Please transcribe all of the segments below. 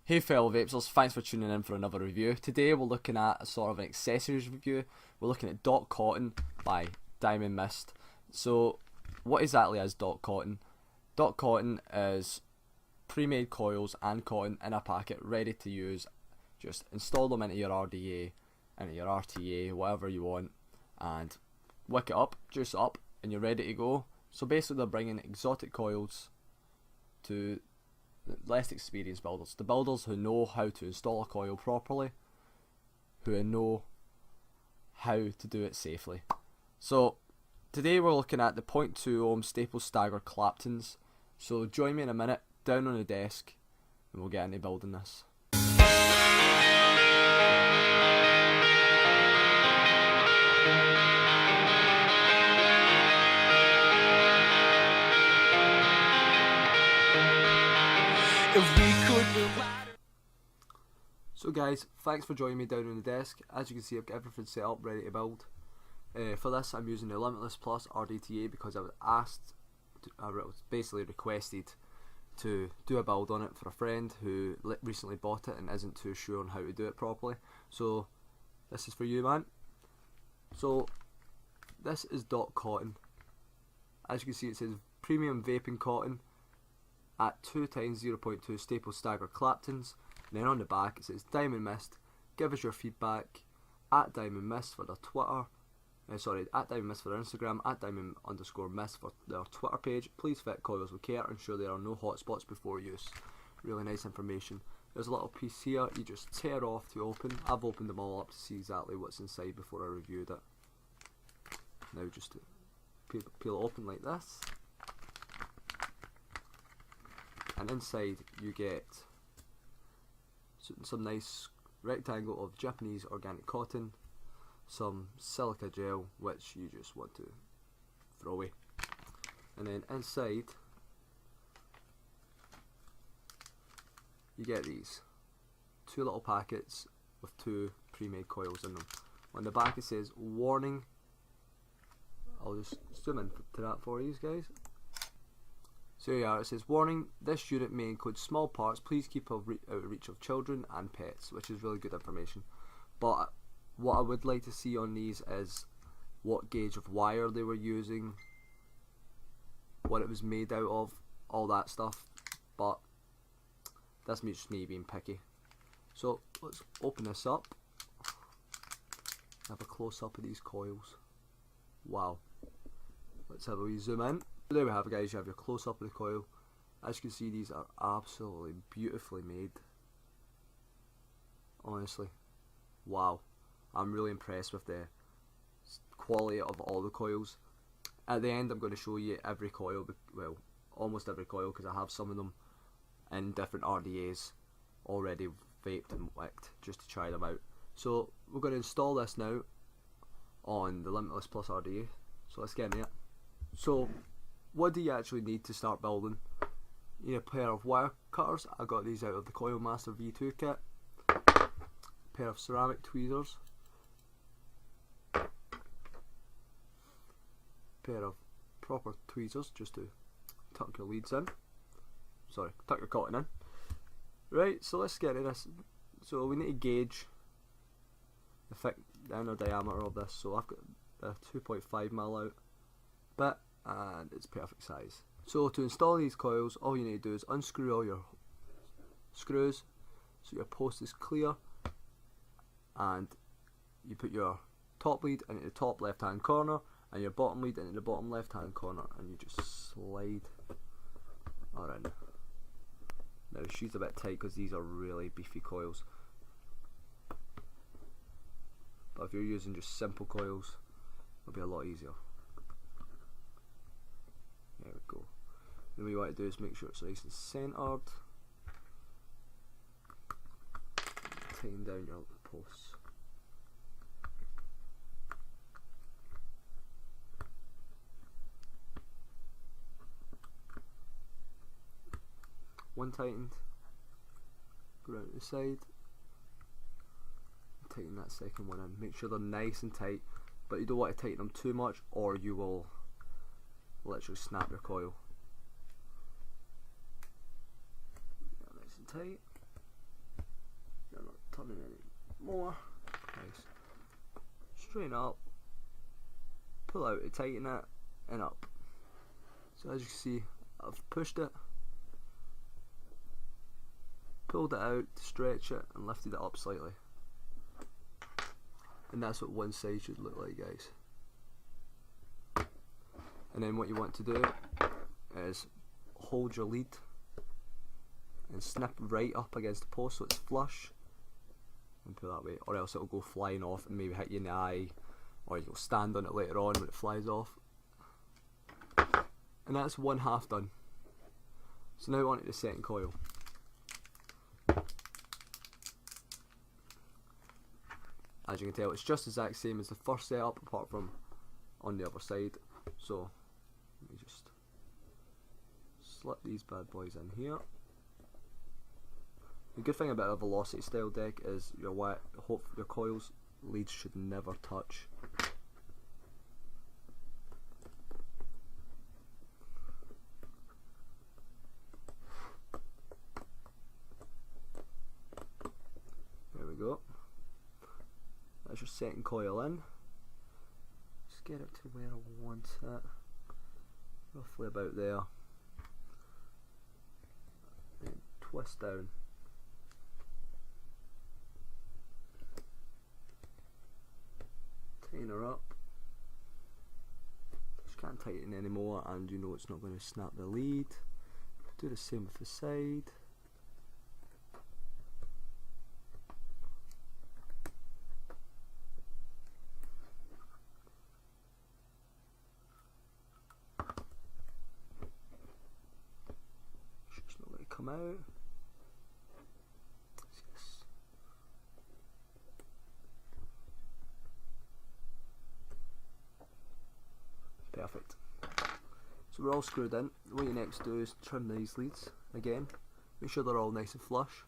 Hey fellow Vapesers, thanks for tuning in for another review. Today we're looking at a sort of an accessories review. We're looking at Dot Cotton by Diamond Mist. So what exactly is Dot Cotton? Dot Cotton is pre-made coils and cotton in a packet ready to use. Just install them into your RDA, into your RTA, whatever you want, and wick it up, juice it up, and you're ready to go. So basically they're bringing exotic coils to less experienced builders, the builders who know how to install a coil properly, who know how to do it safely. So today we're looking at the 0.2 ohm staple staggered Claptons. So join me in a minute down on the desk and we'll get into building this. So guys, thanks for joining me down on the desk. As you can see, I've got everything set up, ready to build. For this I'm using the Limitless Plus RDTA because I was asked, I was basically requested to do a build on it for a friend who recently bought it and isn't too sure on how to do it properly. So this is for you, man. So this is Dot Cotton. As you can see, it says premium vaping cotton at 2 times 0.2 staple staggered Claptons. And then on the back it says Diamond Mist, give us your feedback at Diamond Mist for their Twitter, at Diamond Mist for their Instagram, at Diamond_Mist for their Twitter page. Please fit coils with care, ensure there are no hotspots before use. Really nice information. There's a little piece here, you just tear off to open. I've opened them all up to see exactly what's inside before I reviewed it. Now just to peel it open like this. And inside you get some nice rectangle of Japanese organic cotton, some silica gel which you just want to throw away, and then inside you get these two little packets with two pre-made coils in them. On the back it says warning. I'll just zoom in to that for you guys. So here you are, it says warning, this unit may include small parts, please keep out of reach of children and pets, which is really good information. But what I would like to see on these is what gauge of wire they were using, what it was made out of, all that stuff. But that's just me being picky. So let's open this up, have a close up of these coils. Wow. Let's have a wee zoom in. There we have it, guys, you have your close up of the coil. As you can see, these are absolutely beautifully made. Honestly, wow, I'm really impressed with the quality of all the coils. At the end I'm going to show you every coil, well almost every coil, because I have some of them in different RDAs already vaped and wicked just to try them out. So we're going to install this now on the Limitless Plus RDA, so let's get into it. So what do you actually need to start building? You need a pair of wire cutters. I got these out of the Coil Master V2 kit. A pair of ceramic tweezers. A pair of proper tweezers just to tuck your leads in. Sorry, tuck your cotton in. Right, so let's get into this. So we need to gauge the inner diameter of this. So I've got a 2.5mm out bit, and it's perfect size. So to install these coils, all you need to do is unscrew all your screws so your post is clear, and you put your top lead into the top left hand corner and your bottom lead into the bottom left hand corner, and you just slide around. Now she's a bit tight because these are really beefy coils, but if you're using just simple coils it'll be a lot easier. There we go. Then what you want to do is make sure it's nice and centered. Tighten down your posts. One tightened. Go around to the side. Tighten that second one in. Make sure they're nice and tight, but you don't want to tighten them too much or you will literally snap your coil. Nice and tight. turning any more. Nice. Straighten up, pull out to tighten it, and up. So as you can see, I've pushed it, pulled it out to stretch it, and lifted it up slightly. And that's what one side should look like, guys. And then what you want to do is hold your lead and snip right up against the post so it's flush, and put it that way, or else it'll go flying off and maybe hit you in the eye, or you'll stand on it later on when it flies off. And that's one half done. So now on to the second coil. As you can tell, it's just the exact same as the first setup, apart from on the other side. So let me just slip these bad boys in here. The good thing about a velocity style deck is your coils leads should never touch. There we go. That's your second coil in. Just get it to where I want it. Roughly about there. And twist down. Tighten her up. Just can't tighten anymore, and you know it's not going to snap the lead. Do the same with the side. Just not let it come out. Yes. Perfect. So we're all screwed in. What you next do is trim these leads again. Make sure they're all nice and flush.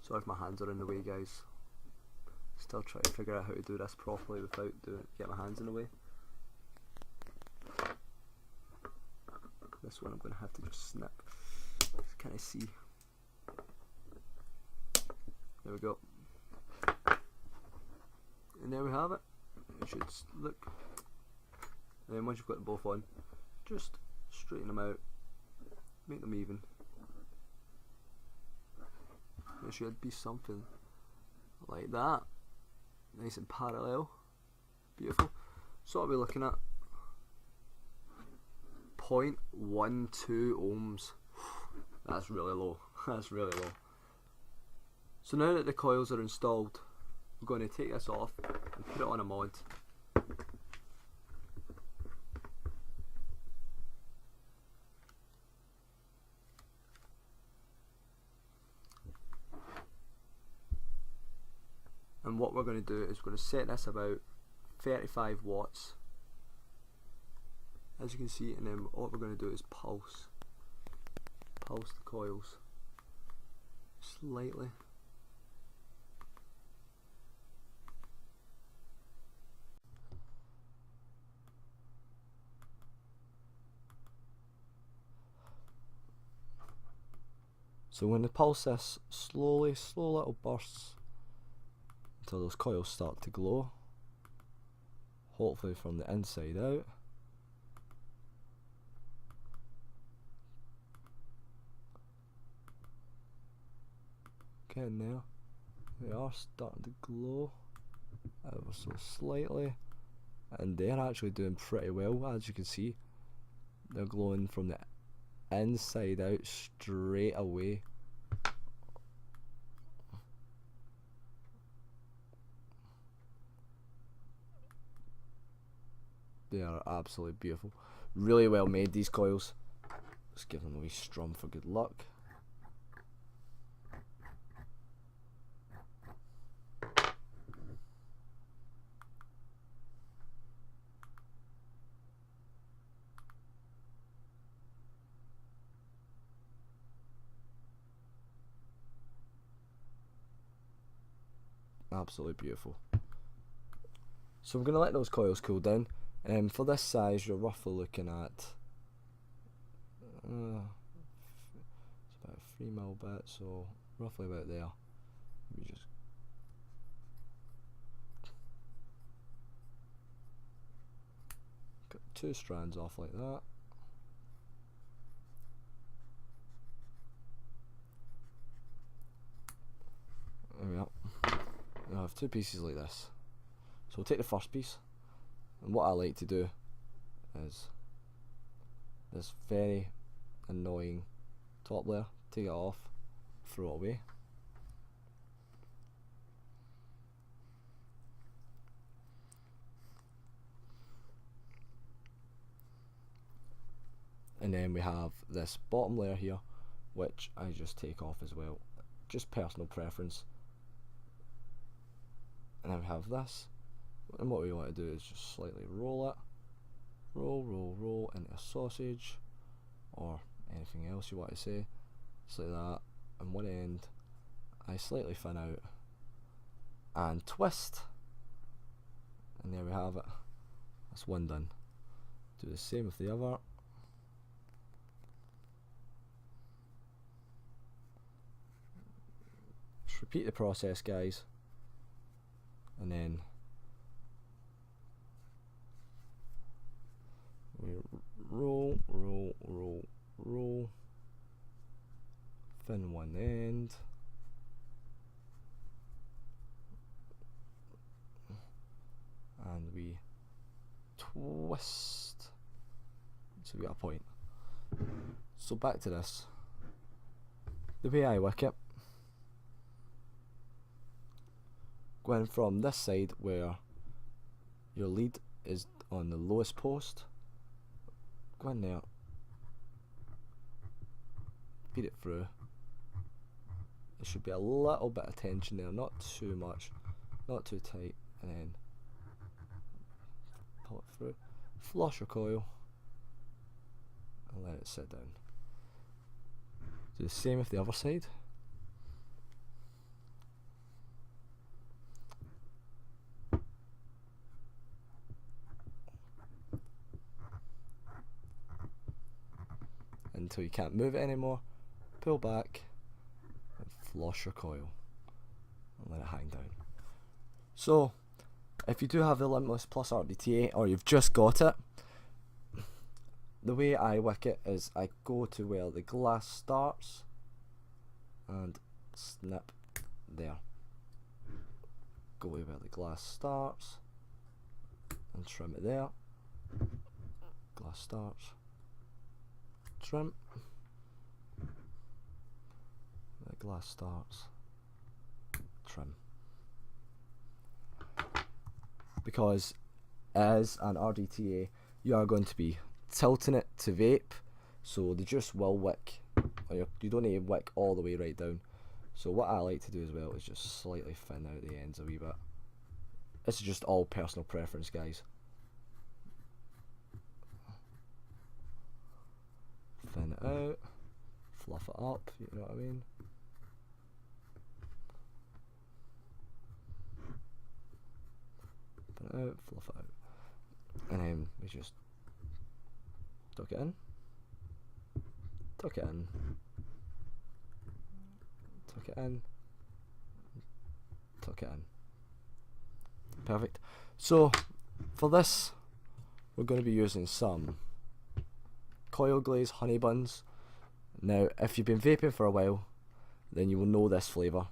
Sorry if my hands are in the way, guys. Still trying to figure out how to do this properly without get my hands in the way. This one I'm going to have to just snip. Just kind of see. There we go. And there we have it. It should look. And then once you've got them both on, just straighten them out, make them even. There should be something like that, nice and parallel, beautiful. So what are we looking at? 0.12 ohms. That's really low. That's really low. So now that the coils are installed, we're going to take this off and put it on a mod. And what we're going to do is we're going to set this about 35 watts, as you can see, and then what we're going to do is pulse the coils slightly. So when we pulse this slowly, slow little bursts, until those coils start to glow, hopefully from the inside out. Getting there. They are starting to glow ever so slightly, and they're actually doing pretty well. As you can see, they're glowing from the inside out straight away. They are absolutely beautiful. Really well made, these coils. Just give them a wee strum for good luck. Absolutely beautiful. So I'm going to let those coils cool down. For this size, you're roughly looking at it's about a 3mm bit, so roughly about there. Let me just cut 2 strands off like that. There we are. I have 2 pieces like this. So we'll take the first piece, and what I like to do is this very annoying top layer, take it off, throw it away. And then we have this bottom layer here, which I just take off as well, just personal preference. And then we have this, and what we want to do is just slightly roll it, roll into a sausage, or anything else you want to say, just like that. And one end I slightly thin out and twist, and there we have it. That's one done. Do the same with the other. Just repeat the process, guys, and then we roll, thin one end, and we twist, so we got a point. So back to this. The way I wick it, going from this side where your lead is on the lowest post, go in there, feed it through. There should be a little bit of tension there, not too much, not too tight, and then pull it through, flush your coil, and let it sit down. Do the same with the other side. Until you can't move it anymore, pull back and flush your coil and let it hang down. So if you do have the Limitless Plus RDTA, or you've just got it, the way I wick it is I go to where the glass starts and snip there. Go where the glass starts and trim it there. Glass starts, trim, the glass starts, trim. Because as an RDTA, you are going to be tilting it to vape, so the juice will wick, or you don't need to wick all the way right down. So what I like to do as well is just slightly thin out the ends a wee bit. This is just all personal preference, guys. Thin it out, fluff it up, you know what I mean? Thin it out, fluff it out. And then we just tuck it in, tuck it in, tuck it in, tuck it in. Perfect. So for this, we're going to be using some coil glaze honey buns. Now if you've been vaping for a while, then you will know this flavour.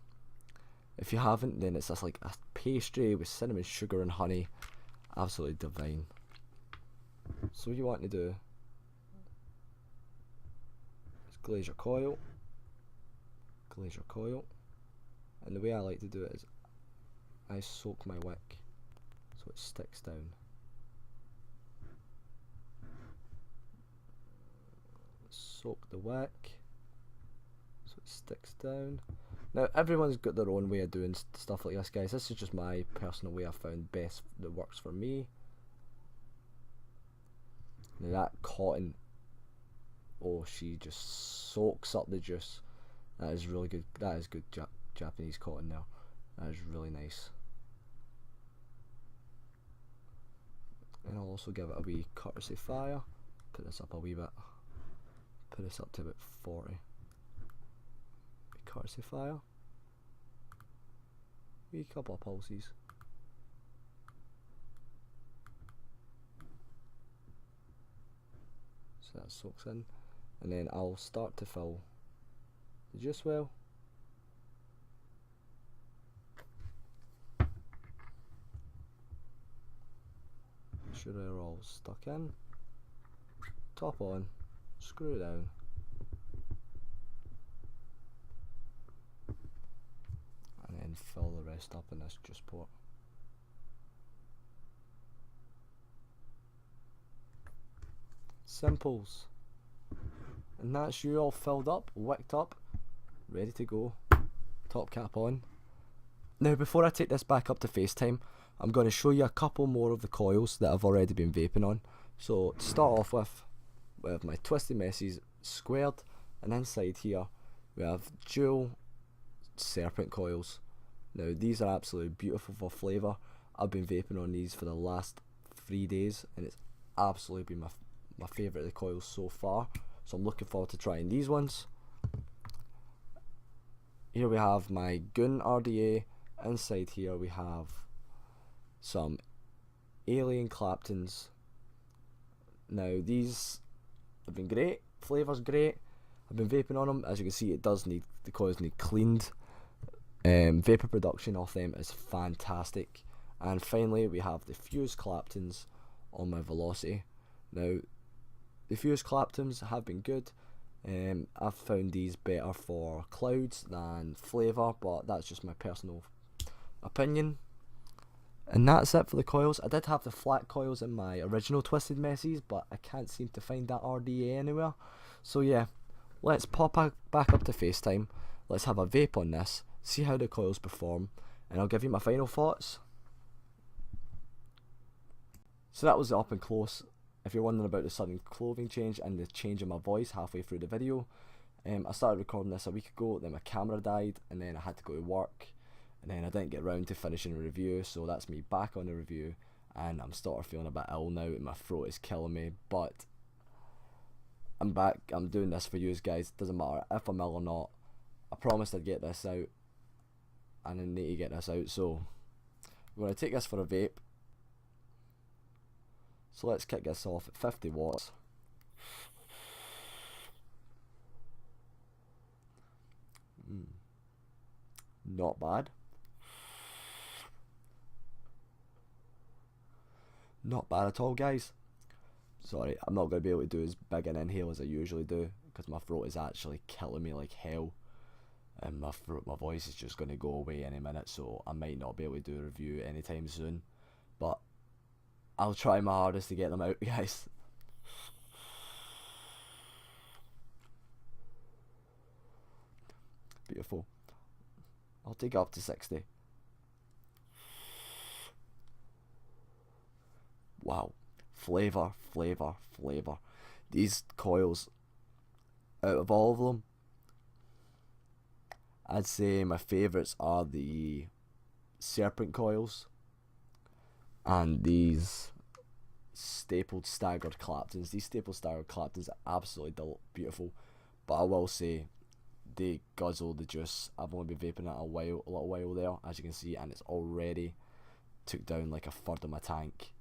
If you haven't, then it's just like a pastry with cinnamon sugar and honey. Absolutely divine. So what you want to do is glaze your coil, and the way I like to do it is I soak my wick so it sticks down. Soak the wick so it sticks down. Now everyone's got their own way of doing stuff like this, guys. This is just my personal way I found best that works for me. Now that cotton, oh, she just soaks up the juice. That is really good. That is good Japanese cotton there. That is really nice. And I'll also give it a wee courtesy fire. Put this up a wee bit. Put this up to about 40. Courtesy fire. wee couple of pulses. So that soaks in, and then I'll start to fill the juice well. Make sure they're all stuck in. Top on, screw down. And then fill the rest up in this juice port. Simples. And that's you all filled up, wicked up, ready to go. Top cap on. Now before I take this back up to FaceTime, I'm going to show you a couple more of the coils that I've already been vaping on. So to start off with, we have my Twisted Messes squared, and inside here we have dual serpent coils. Now these are absolutely beautiful for flavour. I've been vaping on these for the last 3 days and it's absolutely been my favourite of the coils so far, so I'm looking forward to trying these ones. Here we have my Goon RDA. Inside here we have some Alien Claptons. Now these have been great, flavour's great. I've been vaping on them. As you can see, the coils need cleaned. Vapour production off them is fantastic. And finally we have the Fused Claptons on my Velocity. Now the Fused Claptons have been good. I've found these better for clouds than flavour, but that's just my personal opinion. And that's it for the coils. I did have the flat coils in my original Twisted Messes, but I can't seem to find that RDA anywhere. So yeah, let's pop back up to FaceTime. Let's have a vape on this, see how the coils perform, and I'll give you my final thoughts. So that was the up and close. If you're wondering about the sudden clothing change and the change in my voice halfway through the video, I started recording this a week ago, then my camera died, and then I had to go to work, and then I didn't get around to finishing a review, so that's me back on the review, and I'm starting feeling a bit ill now, and my throat is killing me, but I'm back, I'm doing this for you guys. Doesn't matter if I'm ill or not, I promised I'd get this out, and I need to get this out, so we're going to take this for a vape. So let's kick this off at 50 watts. Not bad. Not bad at all, guys. Sorry, I'm not going to be able to do as big an inhale as I usually do because my throat is actually killing me like hell. And my voice is just going to go away any minute, so I might not be able to do a review anytime soon. But I'll try my hardest to get them out, guys. Beautiful. I'll take it up to 60. Wow. Flavour, flavour, flavour. These coils, out of all of them, I'd say my favourites are the serpent coils and these stapled Staggered Claptons. These stapled Staggered Claptons are absolutely beautiful, but I will say they guzzle the juice. I've only been vaping it a little while there, as you can see, and it's already took down like a third of my tank.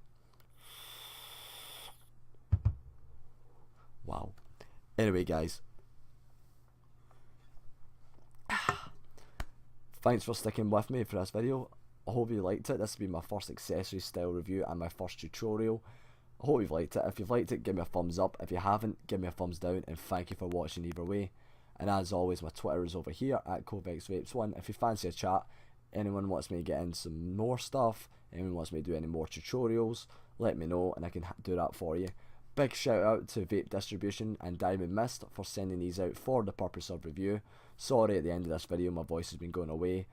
Wow. Anyway, guys, thanks for sticking with me for this video. I hope you liked it. This will be my first accessory style review and my first tutorial. I hope you've liked it. If you've liked it, give me a thumbs up. If you haven't, give me a thumbs down, and thank you for watching either way. And as always, my Twitter is over here at CovexVapes1. If you fancy a chat, anyone wants me to get in some more stuff, anyone wants me to do any more tutorials, let me know and I can do that for you. Big shout out to Vape Distribution and Diamond Mist for sending these out for the purpose of review. Sorry at the end of this video, my voice has been going away,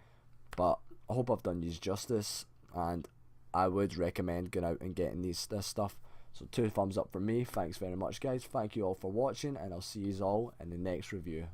but I hope I've done you justice, and I would recommend going out and getting this stuff. So 2 thumbs up from me. Thanks very much, guys. Thank you all for watching, and I'll see you all in the next review.